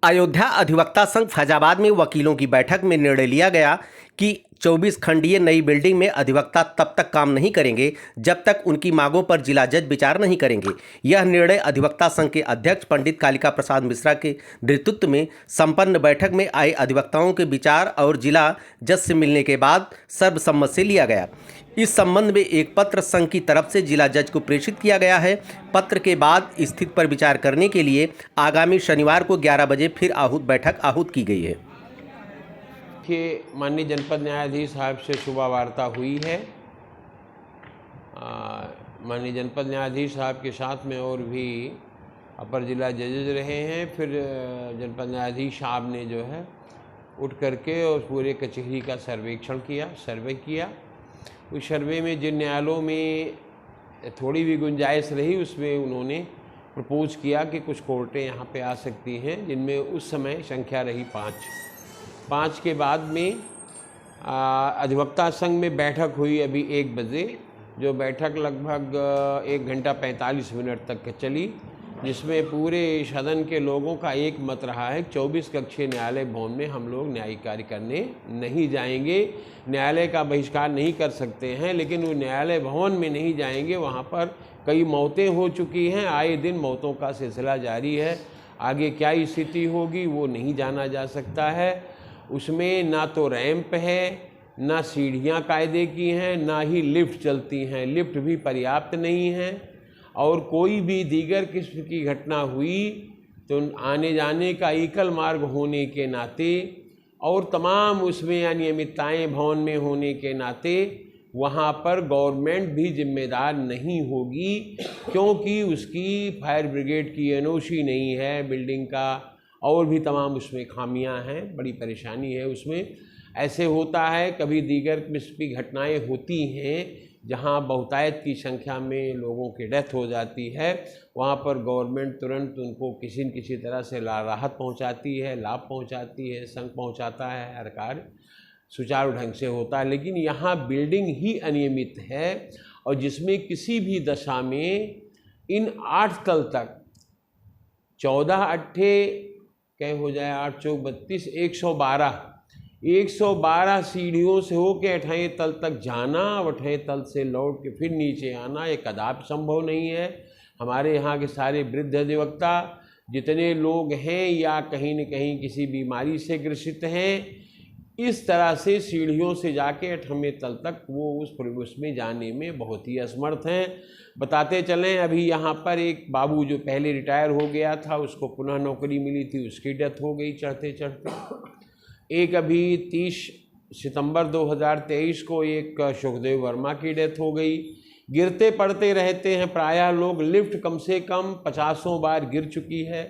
अयोध्या अधिवक्ता संघ फैजाबाद में वकीलों की बैठक में निर्णय लिया गया कि 24 खंडीय नई बिल्डिंग में अधिवक्ता तब तक काम नहीं करेंगे जब तक उनकी मांगों पर जिला जज विचार नहीं करेंगे। यह निर्णय अधिवक्ता संघ के अध्यक्ष पंडित कालिका प्रसाद मिश्रा के नेतृत्व में संपन्न बैठक में आए अधिवक्ताओं के विचार और जिला जज से मिलने के बाद सर्वसम्मत से लिया गया। इस संबंध में एक पत्र संघ की तरफ से जिला जज को प्रेषित किया गया है। पत्र के बाद स्थिति पर विचार करने के लिए आगामी शनिवार को 11 बजे फिर बैठक आहूत की गई है। कि माननीय जनपद न्यायाधीश साहब से सुबह वार्ता हुई है। माननीय जनपद न्यायाधीश साहब के साथ में और भी अपर जिला जजेज रहे हैं। फिर जनपद न्यायाधीश साहब ने जो है उठ करके और पूरे कचहरी का सर्वे किया। उस सर्वे में जिन न्यायालयों में थोड़ी भी गुंजाइश रही उसमें उन्होंने प्रपोज किया कि कुछ कोर्टें यहाँ पे आ सकती हैं, जिनमें उस समय संख्या रही 5 के बाद में अधिवक्ता संघ में बैठक हुई अभी 1 बजे, जो बैठक लगभग 1 घंटा 45 मिनट तक चली, जिसमें पूरे सदन के लोगों का एक मत रहा है 24 कक्षीय न्यायालय भवन में हम लोग न्यायिक कार्य करने नहीं जाएंगे। न्यायालय का बहिष्कार नहीं कर सकते हैं, लेकिन वो न्यायालय भवन में नहीं जाएंगे। वहाँ पर कई मौतें हो चुकी हैं, आए दिन मौतों का सिलसिला जारी है। आगे क्या स्थिति होगी वो नहीं जाना जा सकता है। उसमें ना तो रैंप है, ना सीढ़ियाँ कायदे की हैं, ना ही लिफ्ट चलती हैं, लिफ्ट भी पर्याप्त नहीं है। और कोई भी दीगर किस्म की घटना हुई तो आने जाने का एकल मार्ग होने के नाते और तमाम उसमें अनियमितताएँ भवन में होने के नाते वहाँ पर गवर्नमेंट भी जिम्मेदार नहीं होगी, क्योंकि उसकी फायर ब्रिगेड की एनओसी नहीं है बिल्डिंग का, और भी तमाम उसमें खामियां हैं, बड़ी परेशानी है उसमें। ऐसे होता है कभी दीगर किस्म की घटनाएं होती हैं जहां बहुतायत की संख्या में लोगों की डेथ हो जाती है, वहां पर गवर्नमेंट तुरंत उनको किसी न किसी तरह से राहत पहुंचाती है, लाभ पहुंचाती है, संघ पहुंचाता है, हर कार्य सुचारू ढंग से होता है। लेकिन यहाँ बिल्डिंग ही अनियमित है और जिसमें किसी भी दशा में इन 8 तल तक 14 अट्ठे क्या हो जाए 8 चौक 32 112 सीढ़ियों से होकर 28 तल तक जाना और 28 तल से लौट के फिर नीचे आना ये कदापि संभव नहीं है। हमारे यहाँ के सारे वृद्ध अधिवक्ता जितने लोग हैं या कहीं न कहीं किसी बीमारी से ग्रसित हैं, इस तरह से सीढ़ियों से जाके 28 तल तक वो उसमें जाने में बहुत ही असमर्थ हैं। बताते चलें, अभी यहाँ पर एक बाबू जो पहले रिटायर हो गया था, उसको पुनः नौकरी मिली थी, उसकी डेथ हो गई चढ़ते चढ़ते। एक अभी 30 सितंबर 2023 को एक सुखदेव वर्मा की डेथ हो गई। गिरते पड़ते रहते हैं प्रायः लोग, लिफ्ट कम से कम 50 बार गिर चुकी है,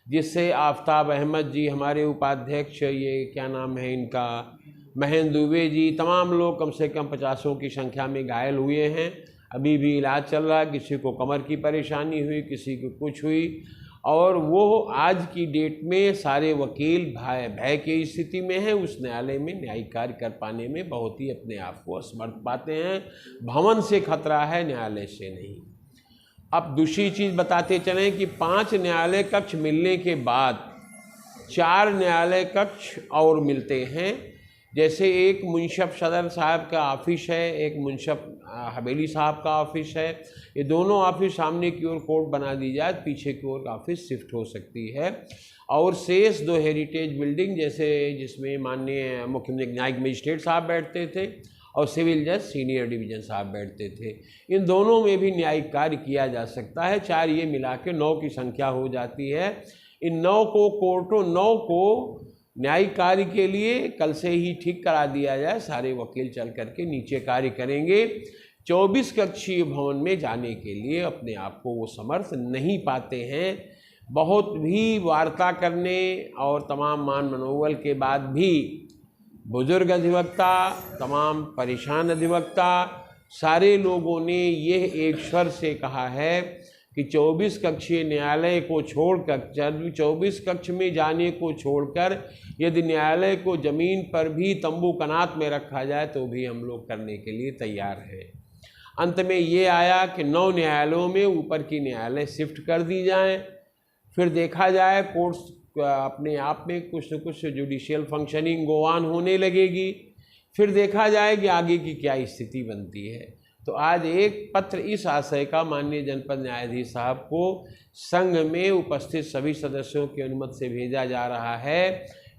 जिससे आफ्ताब अहमद जी हमारे उपाध्यक्ष, ये क्या नाम है इनका, महेंद्र दुबे जी, तमाम लोग कम से कम 50 की संख्या में घायल हुए हैं। अभी भी इलाज चल रहा है, किसी को कमर की परेशानी हुई, किसी को कुछ हुई। और वो आज की डेट में सारे वकील भय की स्थिति में हैं, उस न्यायालय में न्यायिक कार्य कर पाने में बहुत ही अपने आप को असमर्थ पाते हैं। भवन से खतरा है, न्यायालय से नहीं। अब दूसरी चीज़ बताते चलें कि 5 न्यायालय कक्ष मिलने के बाद 4 न्यायालय कक्ष और मिलते हैं। जैसे एक मुंशफ सदर साहब का ऑफिस है, एक मुंशफ हवेली साहब का ऑफिस है। ये दोनों ऑफिस सामने की ओर कोर्ट बना दी जाए, पीछे की ओर ऑफिस शिफ्ट हो सकती है। और शेष 2 हेरिटेज बिल्डिंग, जैसे जिसमें माननीय मुख्य न्यायिक मजिस्ट्रेट साहब बैठते थे और सिविल जज सीनियर डिवीजन साहब बैठते थे, इन दोनों में भी न्यायिक कार्य किया जा सकता है। 4 ये मिला के 9 की संख्या हो जाती है। इन 9 को न्यायिक कार्य के लिए कल से ही ठीक करा दिया जाए। सारे वकील चल करके नीचे कार्य करेंगे। 24 कक्षीय भवन में जाने के लिए अपने आप को वो समर्थ नहीं पाते हैं। बहुत भी वार्ता करने और तमाम मान मनोबल के बाद भी बुजुर्ग अधिवक्ता, तमाम परेशान अधिवक्ता, सारे लोगों ने यह एक स्वर से कहा है कि 24 कक्षीय न्यायालय को छोड़कर, 24 कक्ष में जाने को छोड़कर यदि न्यायालय को ज़मीन पर भी तंबू कनात में रखा जाए तो भी हम लोग करने के लिए तैयार हैं। अंत में ये आया कि 9 न्यायालयों में ऊपर की न्यायालय शिफ्ट कर दी जाएं, फिर देखा जाए कोर्ट्स अपने आप में कुछ न कुछ जुडिशियल फंक्शनिंग गो ऑन होने लगेगी। फिर देखा जाए कि आगे की क्या स्थिति बनती है। तो आज एक पत्र इस आशय का माननीय जनपद न्यायाधीश साहब को संघ में उपस्थित सभी सदस्यों की अनुमति से भेजा जा रहा है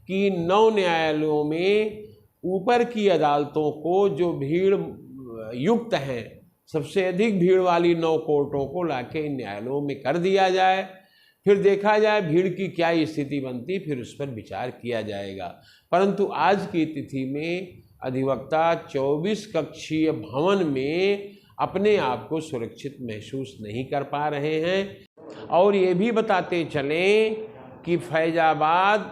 कि 9 न्यायालयों में ऊपर की अदालतों को जो भीड़ युक्त हैं, सबसे अधिक भीड़ वाली 9 कोर्टों को लाके इन न्यायालयों में कर दिया जाए। फिर देखा जाए भीड़ की क्या स्थिति बनती, फिर उस पर विचार किया जाएगा। परंतु आज की तिथि में अधिवक्ता 24 कक्षीय भवन में अपने आप को सुरक्षित महसूस नहीं कर पा रहे हैं। और ये भी बताते चलें कि फैजाबाद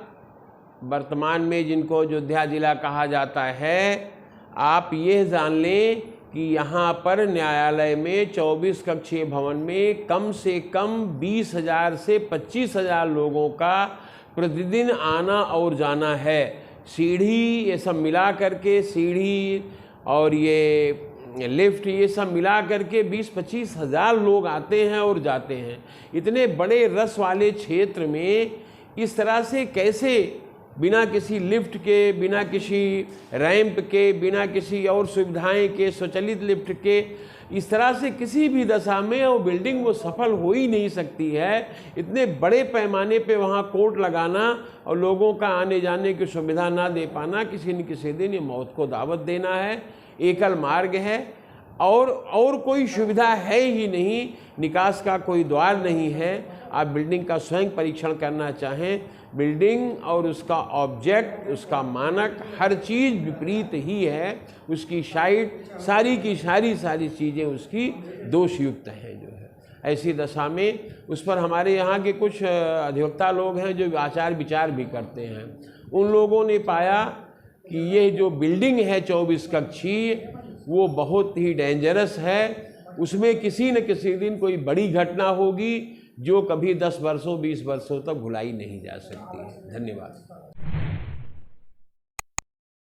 वर्तमान में जिनको अयोध्या जिला कहा जाता है, आप ये जान लें कि यहाँ पर न्यायालय में 24 कक्षीय भवन में कम से कम 20,000 से 25,000 लोगों का प्रतिदिन आना और जाना है। सीढ़ी ये सब मिला करके, सीढ़ी और ये लिफ्ट ये सब मिला करके 20-25 हज़ार लोग आते हैं और जाते हैं। इतने बड़े रस वाले क्षेत्र में इस तरह से कैसे बिना किसी लिफ्ट के, बिना किसी रैंप के, बिना किसी और सुविधाएं के, स्वचालित लिफ्ट के, इस तरह से किसी भी दशा में वो बिल्डिंग वो सफल हो ही नहीं सकती है। इतने बड़े पैमाने पे वहाँ कोर्ट लगाना और लोगों का आने जाने की सुविधा ना दे पाना, किसी न किसी दिन ये मौत को दावत देना है। एकल मार्ग है और कोई सुविधा है ही नहीं, निकास का कोई द्वार नहीं है। आप बिल्डिंग का स्वयं परीक्षण करना चाहें, बिल्डिंग और उसका ऑब्जेक्ट, उसका मानक, हर चीज़ विपरीत ही है। उसकी साइट, सारी की सारी चीज़ें उसकी दोषयुक्त हैं जो है। ऐसी दशा में उस पर हमारे यहाँ के कुछ अधिवक्ता लोग हैं जो आचार विचार भी करते हैं। उन लोगों ने पाया कि ये जो बिल्डिंग है 24 कक्षीय, वो बहुत ही डेंजरस है। उसमें किसी न किसी दिन कोई बड़ी घटना होगी जो कभी 10 वर्षों 20 वर्षों तक भुलाई नहीं जा सकती है। धन्यवाद।